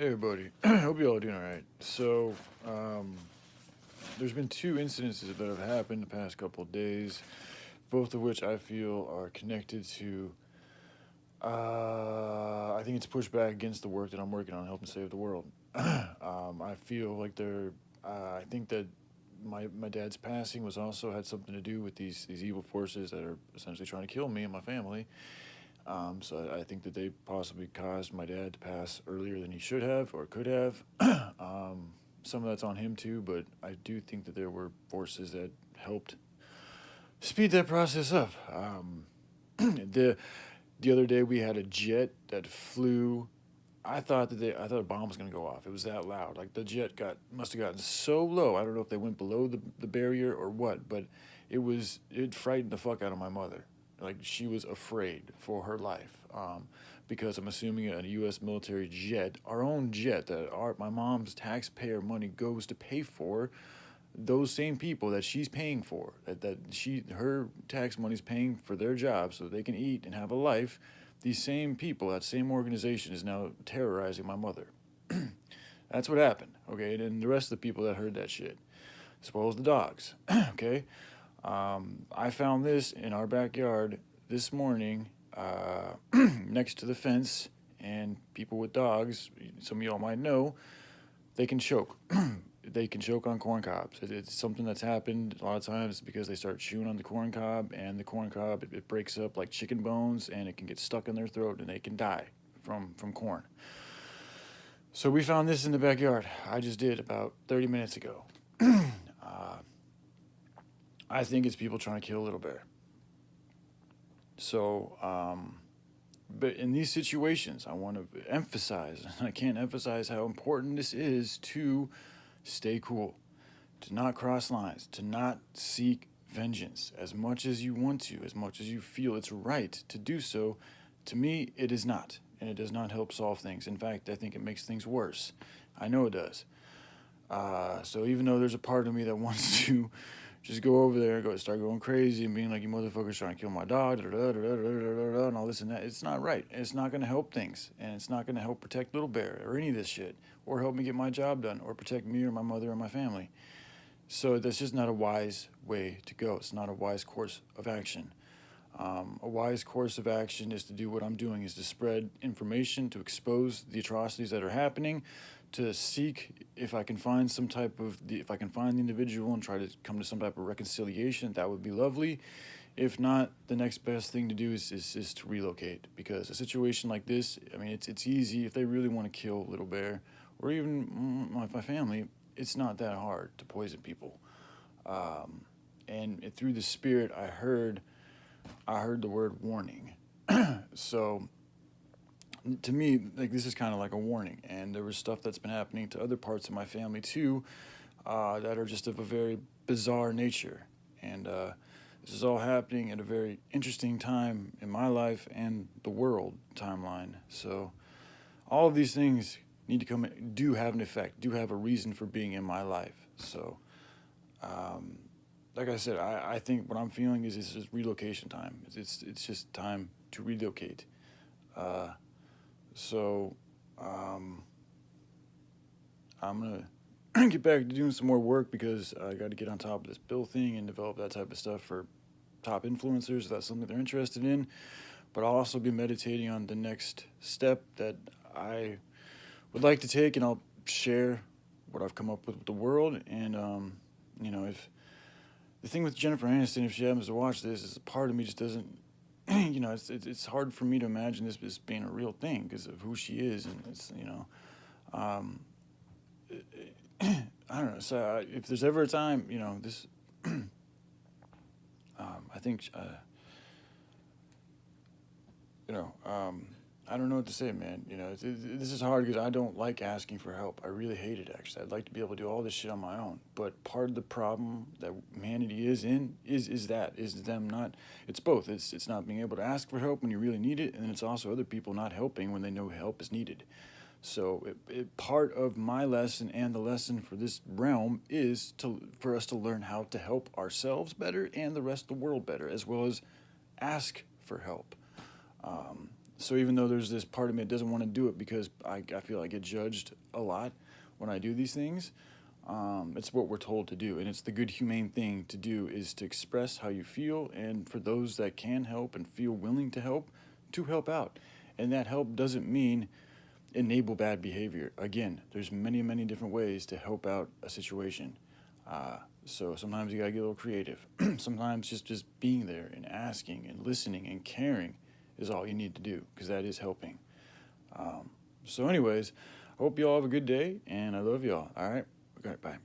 Hey everybody, hope you all are doing all right. Um, there's been two incidences that have happened the past couple of days, both of which I feel are connected to. I think it's pushback against the work that I'm working on, helping save the world. I feel like they're. I think that my dad's passing was also had something to do with these evil forces that are essentially trying to kill me and my family. So I think that they possibly caused my dad to pass earlier than he should have or could have. Some of that's on him too, but I do think that there were forces that helped speed that process up. The other day we had a jet that flew. I thought a bomb was gonna go off. It was that loud. Like the jet got must have gotten so low. I don't know if they went below the barrier or what, but it frightened the fuck out of my mother. Like she was afraid for her life. Because I'm assuming a U.S. military jet, our own jet that my mom's taxpayer money goes to pay for, those same people that she's paying for, her tax money's paying for their jobs so they can eat and have a life. These same people, that same organization is now terrorizing my mother. That's what happened, okay? And the rest of the people that heard that shit, as well as the dogs, okay? I found this in our backyard this morning, next to the fence, and people with dogs, some of y'all might know, they can choke. They can choke on corn cobs. It's something that's happened a lot of times because they start chewing on the corn cob, and the corn cob it breaks up like chicken bones, and it can get stuck in their throat, and they can die from corn. So we found this in the backyard. I just did about 30 minutes ago. I think it's people trying to kill a little bear. So, but in these situations, I want to emphasize, I can't emphasize how important this is to stay cool, to not cross lines, to not seek vengeance as much as you want to, as much as you feel it's right to do so. To me, it is not, and it does not help solve things. In fact, I think it makes things worse. I know it does. So even though there's a part of me that wants to just go over there and start going crazy and being like, you motherfuckers trying to kill my dog, and all this and that, it's not right. It's not going to help things, and it's not going to help protect Little Bear or any of this shit, or help me get my job done, or protect me or my mother or my family. So that's just not a wise way to go. It's not a wise course of action. A wise course of action is to do what I'm doing, is to spread information, to expose the atrocities that are happening, to seek if I can find if I can find the individual and try to come to some type of reconciliation, that would be lovely. If not, the next best thing to do is to relocate, because a situation like this, I mean, it's easy if they really want to kill Little Bear or even my family. It's not that hard to poison people. And through the spirit, I heard the word warning. So to me, like this is kind of like a warning. And there was stuff that's been happening to other parts of my family too, that are just of a very bizarre nature. And this is all happening at a very interesting time in my life and the world timeline. So all of these things need to come, do have an effect, do have a reason for being in my life. So, like I said, I think what I'm feeling is it's just relocation time. It's just time to relocate. Uh, so I'm gonna get back to doing some more work because I got to get on top of this bill thing and develop that type of stuff for top influencers. If that's something they're interested in. But I'll also be meditating on the next step that I would like to take, and I'll share what I've come up with the world. And if the thing with Jennifer Aniston, if she happens to watch this, is a part of me just doesn't. It's hard for me to imagine this being a real thing because of who she is, and it's um, I don't know. So if there's ever a time, this, I think, you know, um, I don't know what to say, man. This is hard because I don't like asking for help. I really hate it, actually. I'd like to be able to do all this shit on my own. But part of the problem that humanity is in is them not. It's both. It's not being able to ask for help when you really need it, and then it's also other people not helping when they know help is needed. So part of my lesson and the lesson for this realm is for us to learn how to help ourselves better and the rest of the world better, as well as ask for help. Um, So even though there's this part of me that doesn't want to do it because I feel I get judged a lot when I do these things, it's what we're told to do. And it's the good, humane thing to do, is to express how you feel. And for those that can help and feel willing to help out. And that help doesn't mean enable bad behavior. Again, there's many, many different ways to help out a situation. So sometimes you gotta get a little creative. Sometimes just being there and asking and listening and caring is all you need to do, because that is helping. So anyways, hope you all have a good day, and I love y'all. All right, okay, bye.